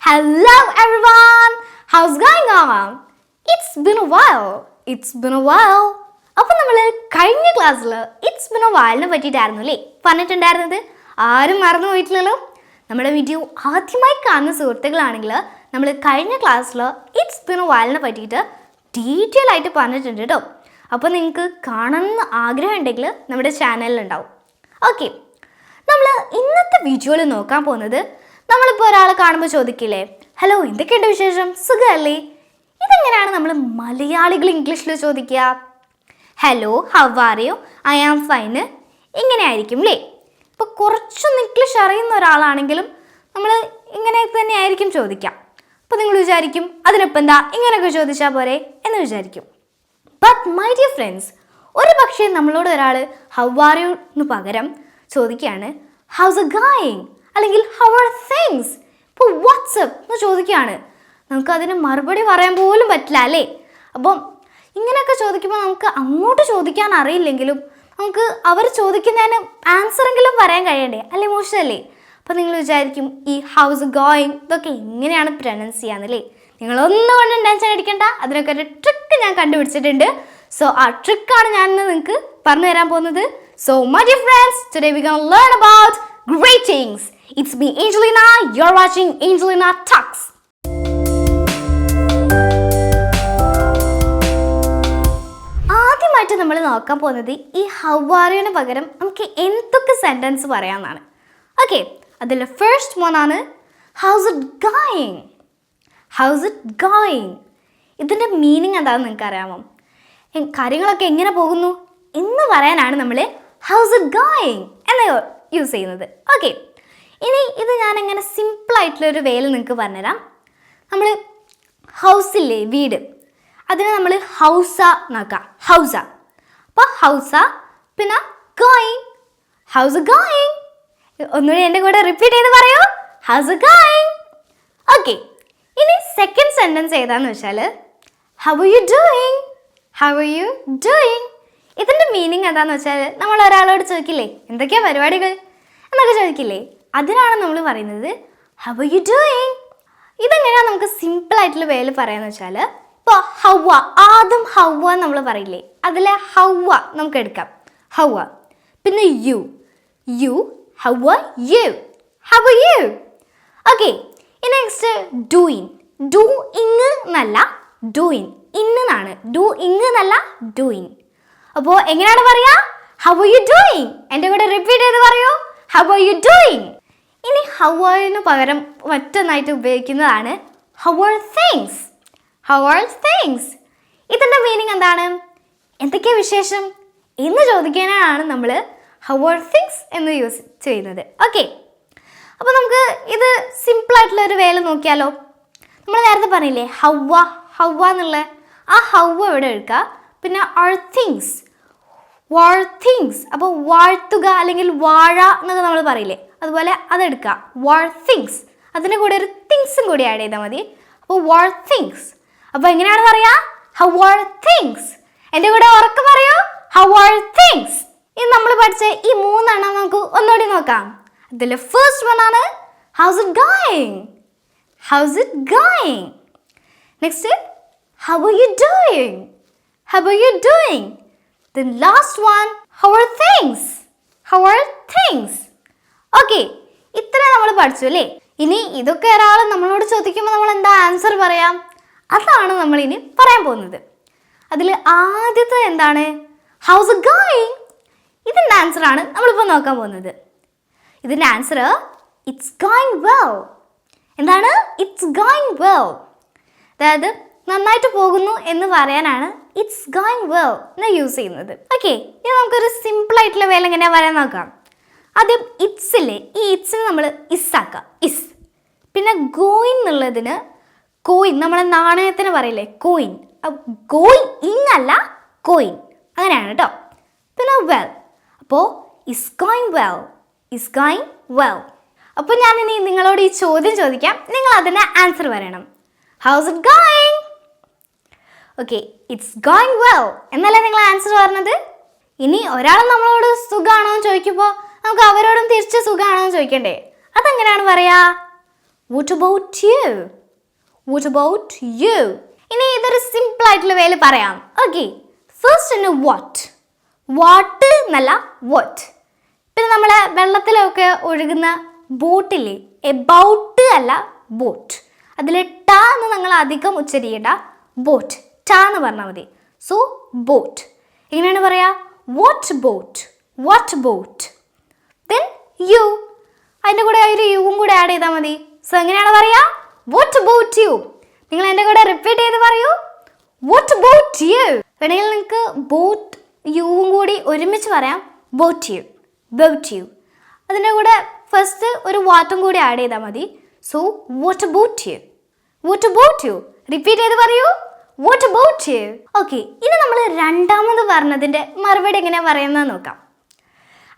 Hello everyone! How's going on? It's been a while. അപ്പോൾ നമ്മൾ കഴിഞ്ഞ ക്ലാസ്സിൽ ഇറ്റ്സ് ബിൻ എ വൈലിനെ പറ്റിയിട്ടായിരുന്നു അല്ലേ പറഞ്ഞിട്ടുണ്ടായിരുന്നത്? ആരും മറന്നു പോയിട്ടില്ലല്ലോ. നമ്മുടെ വീഡിയോ ആദ്യമായി കാണുന്ന സുഹൃത്തുക്കളാണെങ്കിൽ നമ്മൾ കഴിഞ്ഞ ക്ലാസ്സിൽ ഇറ്റ്സ് ബിൻ എ വൈലിനെ പറ്റിയിട്ട് ഡീറ്റെയിൽ ആയിട്ട് പറഞ്ഞിട്ടുണ്ട് കേട്ടോ. അപ്പോൾ നിങ്ങൾക്ക് കാണണമെന്ന് ആഗ്രഹം ഉണ്ടെങ്കിൽ നമ്മുടെ ചാനലിലുണ്ടാവും. ഓക്കെ, നമ്മൾ ഇന്നത്തെ വീഡിയോയിൽ നോക്കാൻ പോകുന്നത്, നമ്മളിപ്പോൾ ഒരാളെ കാണുമ്പോൾ ചോദിക്കില്ലേ, ഹലോ എന്തൊക്കെയുണ്ട് വിശേഷം, സുഖമല്ലേ? ഇതെങ്ങനെയാണ് നമ്മൾ മലയാളികൾ ഇംഗ്ലീഷിൽ ചോദിക്കുക? Hello, how are you, I am fine, ഇങ്ങനെ ആയിരിക്കും അല്ലേ? ഇപ്പോൾ കുറച്ചൊന്ന് ഇംഗ്ലീഷ് അറിയുന്ന ഒരാളാണെങ്കിലും നമ്മൾ ഇങ്ങനെ തന്നെ ആയിരിക്കും ചോദിക്കാം. അപ്പോൾ നിങ്ങൾ വിചാരിക്കും അതിനിപ്പോൾ എന്താ ഇങ്ങനെയൊക്കെ ചോദിച്ചാൽ പോരെ എന്ന് വിചാരിക്കും. ബട്ട് മൈ ഡിയർ ഫ്രണ്ട്സ്, ഒരു പക്ഷേ നമ്മളോട് ഒരാൾ ഹൗ ആർ യു എന്ന് പകരം ചോദിക്കുകയാണ് ഹൗസ് എ ഗോയിങ് അല്ലെങ്കിൽ ഹൗ ആർ തിങ്സ്, ഇപ്പോൾ വാട്സപ്പ് എന്ന് ചോദിക്കുകയാണ്. നമുക്കതിന് മറുപടി പറയാൻ പോലും പറ്റില്ല അല്ലേ? അപ്പം ഇങ്ങനെയൊക്കെ ചോദിക്കുമ്പോൾ നമുക്ക് അങ്ങോട്ട് ചോദിക്കാൻ അറിയില്ലെങ്കിലും നമുക്ക് അവർ ചോദിക്കുന്നതിന് ആൻസറെങ്കിലും പറയാൻ കഴിയണ്ടേ, അല്ലേ? മോശമല്ലേ? അപ്പോൾ നിങ്ങൾ വിചാരിക്കും ഈ ഹൗസ് ഗോയിങ് ഇതൊക്കെ എങ്ങനെയാണ് പ്രൊനൗൺസ് ചെയ്യാന്നല്ലേ? നിങ്ങളൊന്നുകൊണ്ടും ടെൻഷൻ അടിക്കണ്ട, അതിനൊക്കെ ഒരു ട്രിക്ക് ഞാൻ കണ്ടുപിടിച്ചിട്ടുണ്ട്. സോ ആ ട്രിക്കാണ് ഞാൻ ഇന്ന് നിങ്ങൾക്ക് പറഞ്ഞു തരാൻ പോകുന്നത്. So my dear friends, today we gonna learn about greetings. It's me Angelina, you're watching Angelina Talks. ആദ്യമായിട്ട് നമ്മൾ നോക്കാൻ പോകുന്നത് ഈ ഹൗ ആർ യുവിന് പകരം നമുക്ക് എന്തൊക്കെ സെൻറ്റൻസ് പറയാമെന്നാണ്. ഓക്കെ, അതിൽ ഫസ്റ്റ് വണ്ണാണ് how's it going. How's it going ഇതിൻ്റെ മീനിങ് എന്താണെന്ന് നിങ്ങൾക്ക് അറിയാമോ? കാര്യങ്ങളൊക്കെ എങ്ങനെ പോകുന്നു എന്ന് പറയാനാണ് നമ്മൾ ഹൗസ് ഇറ്റ് ഗോയിങ് എന്ന് യൂസ് ചെയ്യുന്നത്. ഓക്കെ, ഇനി ഇത് ഞാനെങ്ങനെ സിമ്പിളായിട്ടുള്ളൊരു വേയിൽ നിങ്ങൾക്ക് പറഞ്ഞുതരാം. നമ്മൾ ഹൗസില്ലേ, വീട്, അതിനെ നമ്മൾ ഹൗസ നോക്കാം. ഹൗസ, അപ്പോൾ ഹൗസ, പിന്നെ ഗോയിങ്, ഹൗസ് ഗോയിങ്. ഒന്നുകൂടി എൻ്റെ കൂടെ റിപ്പീറ്റ് ചെയ്ത് പറയൂ, ഹൗസ് ഗോയിങ്. ഓക്കെ, ഇനി സെക്കൻഡ് സെൻറ്റൻസ് ഏതാണെന്ന് വെച്ചാൽ how are you doing. How are you doing ഇതിൻ്റെ മീനിങ് എന്താണെന്ന് വെച്ചാൽ നമ്മൾ ഒരാളോട് ചോദിക്കില്ലേ എന്തൊക്കെയാ പരിപാടികൾ എന്നൊക്കെ ചോദിക്കില്ലേ, അതിനാണ് നമ്മൾ പറയുന്നത് ഹൗ ആർ യു ഡൂയിങ്. ഇതെങ്ങനെയാണ് നമുക്ക് സിമ്പിളായിട്ടുള്ള വേയിൽ പറയാമെന്ന് വെച്ചാൽ, ഇപ്പോൾ ഹൗവ, ആദ്യം ഹൗവ നമ്മൾ പറയില്ലേ, അതിലെ ഹൗവ നമുക്ക് എടുക്കാം, ഹൗവ. പിന്നെ you, you, how are you, how are you. Okay, ഇനി നെക്സ്റ്റ് ഡൂയിങ്. ഡൂ ഇങ് എന്നല്ല, ഡൂയിങ്, ഇന്നാണ്. ഡൂ ഇങ് എന്നല്ല, ഡൂയിങ്. അപ്പോൾ എങ്ങനെയാണ് പറയുക? How are you doing. എൻ്റെ കൂടെ റിപ്പീറ്റ് ചെയ്ത് പറയൂ, ഹൗ ആർ യു ഡൂയിങ്. ഇനി ഹൗ ആർ യുവിന് പകരം മറ്റൊന്നായിട്ട് ഉപയോഗിക്കുന്നതാണ് how are things. How are things ഇതിൻ്റെ മീനിങ് എന്താണ്? എന്തൊക്കെയാ വിശേഷം എന്ന് ചോദിക്കാനാണ് നമ്മൾ ഹൗ ആർ തിങ്സ് എന്ന് യൂസ് ചെയ്യുന്നത്. ഓക്കെ, അപ്പോൾ നമുക്ക് ഇത് സിമ്പിളായിട്ടുള്ള ഒരു വേല നോക്കിയാലോ. നമ്മൾ നേരത്തെ പറഞ്ഞില്ലേ ഹൗവ, ഹൗവ എന്നുള്ള ആ ഹൗവ ഇവിടെ എടുക്കുക. പിന്നെ ആർ തിങ്സ്, വാൾ തിങ്സ്, അപ്പോൾ വാഴ്ത്തുക അല്ലെങ്കിൽ വാഴ എന്നൊക്കെ നമ്മൾ പറയില്ലേ, അതുപോലെ അതെടുക്കുക, വാൾ തിങ്സ്. അതിൻ്റെ കൂടെ ഒരു തിങ്സും കൂടി ആഡ് ചെയ്താൽ മതി. അപ്പോൾ വാൾ തിങ്സ്. അപ്പോൾ എങ്ങനെയാണ് പറയുക? How are things. എൻ്റെ കൂടെ ഉറക്കെ പറയൂ, ഹൗ ആർ തിങ്സ്. ഇത് നമ്മൾ പഠിച്ച ഈ മൂന്നെണ്ണം നമുക്ക് ഒന്നുകൂടി നോക്കാം. അതിൽ ഫസ്റ്റ് വൺ ആണ് house it going. How's it going. Next how are you doing. How are you doing? The last one, how are things? How are things? Okay, ഇത്ര നമ്മൾ പഠിച്ചു അല്ലേ? ഇനി ഇതൊക്കെ ഒരാൾ നമ്മളോട് ചോദിക്കുമ്പോൾ നമ്മൾ എന്താ ആൻസർ പറയാം? അതാണ് നമ്മൾ ഇനി പറയാൻ പോകുന്നത്. അതിൽ ആദ്യത്തെ എന്താണ്? House it going. ഇതിൻ്റെ ആൻസറാണ് നമ്മളിപ്പോൾ നോക്കാൻ പോകുന്നത്. ഇതിൻ്റെ ആൻസർ ഇറ്റ്സ് ഗോയിങ് വെൽ. എന്താണ്? It's going well. അതായത് നന്നായിട്ട് പോകുന്നു എന്ന് പറയാനാണ് ഇറ്റ്സ് ഗോയിങ് വെൽ എന്ന് യൂസ് ചെയ്യുന്നത്. ഓക്കെ, ഇനി നമുക്കൊരു സിമ്പിളായിട്ടുള്ള വേല എങ്ങനെയാണ് പറയാൻ നോക്കാം. ആദ്യം ഇറ്റ്സ് ഇല്ലേ, ഈ ഇറ്റ്സിന് നമ്മൾ ഇസ് ആക്കാം, ഇസ്. പിന്നെ ഗോയിൻ എന്നുള്ളതിന് കോയിൻ, നമ്മളെ നാണയത്തിന് പറയില്ലേ കോയിൻ, ഗോയിങ് ഇങ് അല്ല കോയിൻ, അങ്ങനെയാണ് കേട്ടോ. പിന്നെ വെൽ, അപ്പോൾ is going well, is going well. അപ്പോൾ ഞാനിനി നിങ്ങളോട് ഈ ചോദ്യം ചോദിക്കാം, നിങ്ങൾ അതിന് ആൻസർ പറയണം. House it going. Okay, it's going well എന്നല്ലേ നിങ്ങൾ ആൻസർ പറഞ്ഞത്. ഇനി ഒരാൾ നമ്മളോട് സുഖമാണോ എന്ന് ചോദിക്കുമ്പോൾ നമുക്ക് അവരോടും തിരിച്ച് സുഖമാണോ എന്ന് ചോദിക്കണ്ടേ? അതെങ്ങനെയാണ് പറയാ? What about you? What about you? ഇനി ഇതൊരു സിമ്പിൾ ആയിട്ടുള്ള വേയിൽ പറയാം. ഓക്കെ, ഫസ്റ്റ് തന്നെ വാട്ട് എന്നല്ല what. പിന്നെ നമ്മളെ വെള്ളത്തിലൊക്കെ ഒഴുകുന്ന ബോട്ടില്ലേ, എബൌട്ട് അല്ല ബോട്ട്. അതിൽ ട എന്ന് നിങ്ങൾ അധികം ഉച്ചരിക്കേണ്ട, ബോട്ട് ട എന്ന് പറഞ്ഞാൽ മതി. സോ ബോട്ട് എങ്ങനെയാണ് പറയാ? What boat. ദെൻ യു, അതിൻ്റെ കൂടെ ഒരു യുവും കൂടെ ആഡ് ചെയ്താൽ മതി. സോ എങ്ങനെയാണ് പറയാ? What about you. നിങ്ങൾ എൻ്റെ കൂടെ റിപ്പീറ്റ് ചെയ്ത് പറയൂ, വാട്ട് അബൌട്ട് യു. വേണമെങ്കിൽ നിങ്ങൾക്ക് ബോട്ട് യുവും കൂടി ഒരുമിച്ച് പറയാം, ബോട്ട് യു. അതിൻ്റെ കൂടെ ഫസ്റ്റ് ഒരു വാട്ടും കൂടി ആഡ് ചെയ്താൽ മതി. So what about you. Repeat ചെയ്ത് പറയൂ, വാട്ട് അബൌട്ട് യു. ഓക്കെ, ഇനി നമ്മൾ രണ്ടാമത് പറഞ്ഞതിൻ്റെ മറുപടി എങ്ങനെയാണ് പറയുന്നത് നോക്കാം.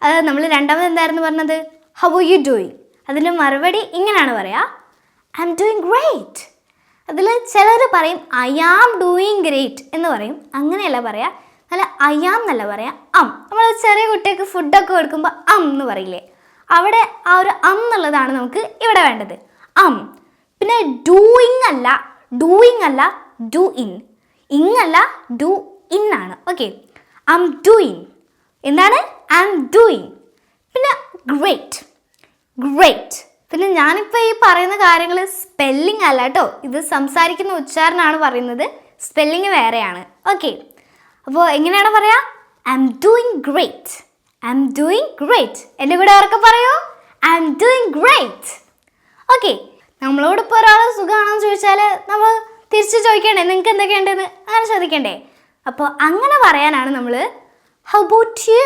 അത് നമ്മൾ രണ്ടാമത് എന്തായിരുന്നു പറഞ്ഞത്? How are you doing. അതിൻ്റെ മറുപടി ഇങ്ങനെയാണ് പറയാ, ഐ ആം ഡൂയിങ് ഗ്രേറ്റ്. അതിൽ ചിലർ പറയും ഐ ആം ഡൂയിങ് ഗ്രേറ്റ് എന്ന് പറയും. അങ്ങനെയല്ല പറയാ, നല്ല ഐ ആം എന്നല്ല പറയാ, നമ്മൾ ചെറിയ കുട്ടികൾക്ക് ഫുഡൊക്കെ കൊടുക്കുമ്പോൾ എന്ന് പറയില്ലേ, അവിടെ ആ ഒരു എന്നുള്ളതാണ് നമുക്ക് ഇവിടെ വേണ്ടത്, പിന്നെ ഡൂയിങ് അല്ല ഡു ഇൻ, ഇങ്ങല്ല ഡു ഇൻ ആണ്. Okay, I am doing. എന്താണ്? I am doing. പിന്നെ ഗ്രേറ്റ്. പിന്നെ ഞാനിപ്പോൾ ഈ പറയുന്ന കാര്യങ്ങൾ സ്പെല്ലിംഗ് അല്ല കേട്ടോ, ഇത് സംസാരിക്കുന്ന ഉച്ചാരണമാണ് പറയുന്നത്, സ്പെല്ലിംഗ് വേറെയാണ്. ഓക്കെ, അപ്പോൾ എങ്ങനെയാണ് പറയാ? I am doing great. എൻ്റെ കൂടെ അവർക്ക് പറയൂ, I am doing great. Okay, നമ്മളോടിപ്പോൾ ഒരാൾ സുഖമാണെന്ന് ചോദിച്ചാൽ നമ്മൾ തിരിച്ച് ചോദിക്കണ്ടേ, നിങ്ങൾക്ക് എന്തൊക്കെയുണ്ടെന്ന് അങ്ങനെ ചോദിക്കണ്ടേ? അപ്പോൾ അങ്ങനെ പറയാനാണ് നമ്മൾ ഹൗ അബൌട്ട് യു.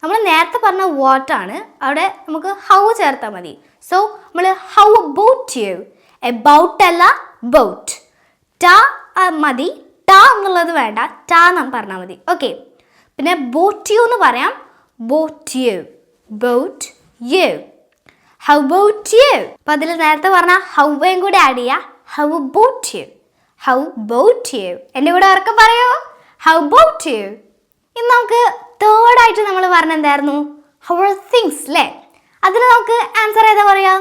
നമ്മൾ നേരത്തെ പറഞ്ഞ വാട്ടാണ്, അവിടെ നമുക്ക് ഹൗ ചേർത്താൽ മതി. സോ നമ്മൾ ഹൗ അബൌട്ട് യു. എബൌട്ട് അല്ല ബൗട്ട്. ട മതി, ട എന്നുള്ളത് വേണ്ട, ട എന്ന് പറഞ്ഞാൽ മതി. ഓക്കെ, പിന്നെ ബോട്ട് യു എന്ന് പറയാം, boat U. How about you. അപ്പം അതിൽ നേരത്തെ പറഞ്ഞ ഹൗവയും കൂടെ ആഡ് ചെയ്യുക, ഹൗ അബൌട്ട് യു. എൻ്റെ കൂടെ ഉറക്കെ പറയൂ, ഹൗ അബൌട്ട് യു. ഇനി നമുക്ക് തേർഡായിട്ട് നമ്മൾ പറഞ്ഞ എന്തായിരുന്നു? ഹൗ ആർ തിങ്സ് അല്ലേ? അതിൽ നമുക്ക് ആൻസർ ഏതാ പറയാം?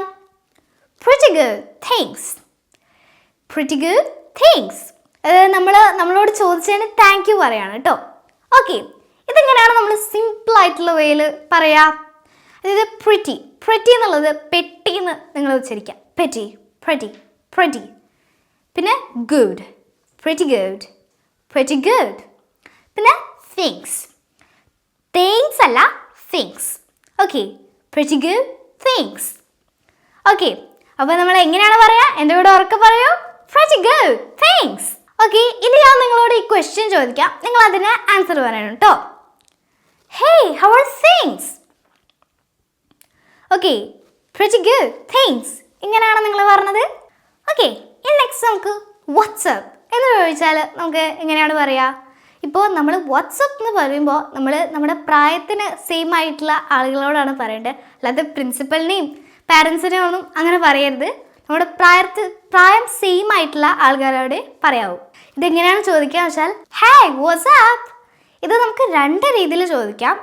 Pretty good things. നമ്മളോട് ചോദിച്ചതിന് താങ്ക് യു പറയാണ് കേട്ടോ. ഓക്കെ, ഇതെങ്ങനെയാണ് നമ്മൾ സിമ്പിൾ ആയിട്ടുള്ള വേയിൽ പറയാം? അതായത് പ്രിറ്റി എന്നുള്ളത് പെട്ടിന്ന് നിങ്ങൾ ഉച്ചരിക്കാം, പ്രിറ്റി. പിന്നെ ഗുഡ്, പ്രിറ്റി ഗുഡ്. പിന്നെ തിങ്സ് അല്ല things. Okay, pretty good things. Okay, അപ്പോൾ നമ്മൾ എങ്ങനെയാണ് പറയാ? എൻ്റെ കൂടെ ഉറക്കെ പറയൂ, പ്രിറ്റി ഗുഡ് തിങ്സ്. ഓക്കെ, ഇനി ഞാൻ നിങ്ങളോട് ഈ ക്വസ്റ്റ്യൻ ചോദിക്കാം, നിങ്ങൾ അതിന് ആൻസർ പറയണം കേട്ടോ. Hey, how are things? Okay, pretty good things. ഇങ്ങനെയാണ് നിങ്ങൾ പറഞ്ഞത്. ഓക്കെ, ഇനി നെക്സ്റ്റ് നമുക്ക് വാട്സപ്പ് എന്ന് ചോദിച്ചാൽ നമുക്ക് എങ്ങനെയാണ് പറയുക? ഇപ്പോൾ നമ്മൾ വാട്സപ്പ് എന്ന് പറയുമ്പോൾ നമ്മൾ നമ്മുടെ പ്രായത്തിന് സെയിം ആയിട്ടുള്ള ആളുകളോടാണ് പറയേണ്ടത്, അല്ലാതെ പ്രിൻസിപ്പലിനെയും പാരൻസിനെയും ഒന്നും അങ്ങനെ പറയരുത്. നമ്മുടെ പ്രായം സെയിം ആയിട്ടുള്ള ആൾക്കാരോട് പറയാവൂ. ഇതെങ്ങനെയാണ് ചോദിക്കുക വെച്ചാൽ, ഹായ് വാട്സ്ആപ്പ്. ഇത് നമുക്ക് രണ്ട് രീതിയിൽ ചോദിക്കാം.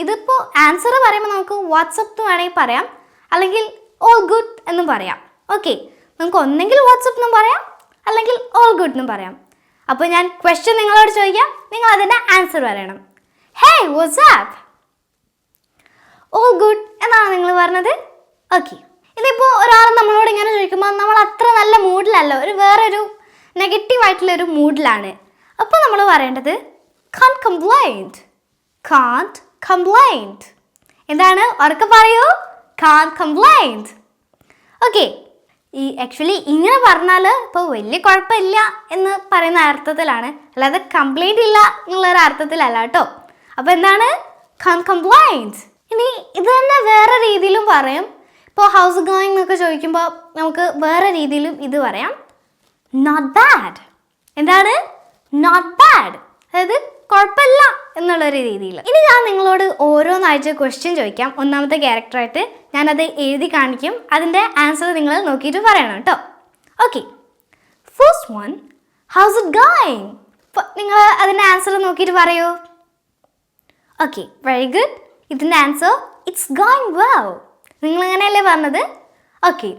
ഇതിപ്പോൾ ആൻസർ പറയുമ്പോൾ നമുക്ക് വാട്സപ്പ് എന്ന് വേണമെങ്കിൽ പറയാം, അല്ലെങ്കിൽ ഓൾ ഗുഡ് എന്നും പറയാം. ഓക്കെ, നമുക്ക് ഒന്നെങ്കിൽ വാട്സപ്പ് എന്നും പറയാം, അല്ലെങ്കിൽ ഓൾ ഗുഡ് എന്നും പറയാം. അപ്പോൾ ഞാൻ ക്വസ്റ്റ്യൻ നിങ്ങളോട് ചോദിക്കാം, നിങ്ങൾ അതിൻ്റെ ആൻസർ പറയണം. ഹേയ് വാട്സ്ആപ്പ്, ഓൾ ഗുഡ് എന്നാണ് നിങ്ങൾ പറഞ്ഞത്. ഓക്കെ, ഇതിപ്പോൾ ഒരാൾ നമ്മളോട് ഇങ്ങനെ ചോദിക്കുമ്പോൾ നമ്മൾ അത്ര നല്ല മൂഡിലല്ല, വേറൊരു നെഗറ്റീവായിട്ടുള്ളൊരു മൂഡിലാണ്. അപ്പോൾ നമ്മൾ പറയേണ്ടത് can't complain. എന്താണ്? ഉറക്കെ പറയൂ, can't complain. ഓക്കെ, ഈ ആക്ച്വലി ഇങ്ങനെ പറഞ്ഞാൽ ഇപ്പോൾ വലിയ കുഴപ്പമില്ല എന്ന് പറയുന്ന അർത്ഥത്തിലാണ്, അല്ലാതെ കംപ്ലൈൻറ്റ് ഇല്ല എന്നുള്ളൊരു അർത്ഥത്തിലല്ല കേട്ടോ. അപ്പോൾ എന്താണ്? can't complain. ഇനി ഇത് തന്നെ വേറെ രീതിയിലും പറയും. ഇപ്പോൾ ഹൗസ് ഗോയിങ് എന്നൊക്കെ ചോദിക്കുമ്പോൾ നമുക്ക് വേറെ രീതിയിലും ഇത് പറയാം, നോട്ട് ബാഡ്. എന്താണ്? നോട്ട് ബാഡ്, അതായത് കുഴപ്പമില്ല എന്നുള്ളൊരു രീതിയിൽ. ഇനി ഞാൻ നിങ്ങളോട് ഓരോന്നായിട്ട് ക്വസ്റ്റ്യൻ ചോദിക്കാം. ഒന്നാമത്തെ ക്യാരക്ടറായിട്ട് ഞാനത് എഴുതി കാണിക്കും, അതിൻ്റെ ആൻസർ നിങ്ങൾ നോക്കിയിട്ട് പറയണം കേട്ടോ. Okay, first one, how's it going. നിങ്ങൾ അതിൻ്റെ ആൻസർ നോക്കിയിട്ട് പറയൂ. Okay, very good. ഇതിൻ്റെ ആൻസർ ഇറ്റ്സ് ഗോയിങ് വെൽ. നിങ്ങൾ അങ്ങനെയല്ലേ പറഞ്ഞത്? Okay,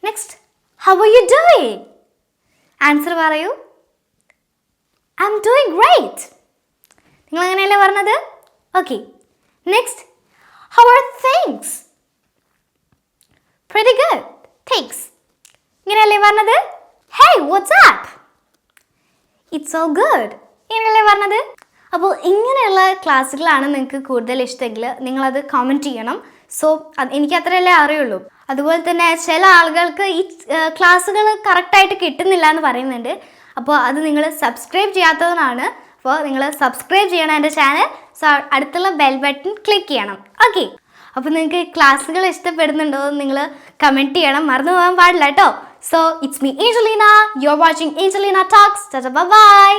next, how are you doing? Answer പറയൂ. I'm doing great. നിങ്ങൾ അങ്ങനെയല്ലേ പറഞ്ഞത്? Okay. Next, how are things? Pretty good. Things. ഇങ്ങനെയല്ലേ പറഞ്ഞത്? Hey what's up? It's all good. ഇങ്ങനെയല്ലേ പറഞ്ഞത്? അപ്പോൾ ഇങ്ങനെയുള്ള ക്ലാസ്സുകളാണ് നിങ്ങൾക്ക് കൂടുതൽ ഇഷ്ടമെങ്കിൽ നിങ്ങളത് കമൻറ്റ് ചെയ്യണം. സോ എനിക്ക് അത്രയല്ലേ അറിയുള്ളൂ. അതുപോലെ തന്നെ ചില ആളുകൾക്ക് ഈ ക്ലാസ്സുകൾ കറക്റ്റായിട്ട് കിട്ടുന്നില്ല എന്ന് പറയുന്നുണ്ട്. അപ്പോൾ അത് നിങ്ങൾ സബ്സ്ക്രൈബ് ചെയ്യാത്തതാണ്. അപ്പോൾ നിങ്ങൾ സബ്സ്ക്രൈബ് ചെയ്യണം എൻ്റെ ചാനൽ. സോ അടുത്തുള്ള ബെൽ ബട്ടൺ ക്ലിക്ക് ചെയ്യണം. ഓക്കെ. അപ്പോൾ നിങ്ങൾക്ക് ക്ലാസ്സുകൾ ഇഷ്ടപ്പെടുന്നുണ്ടോ എന്ന് നിങ്ങൾ കമൻറ്റ് ചെയ്യണം. മറന്നു പോകാൻ പാടില്ല കേട്ടോ. So it's me Angelina. You are watching Angelina talks. By.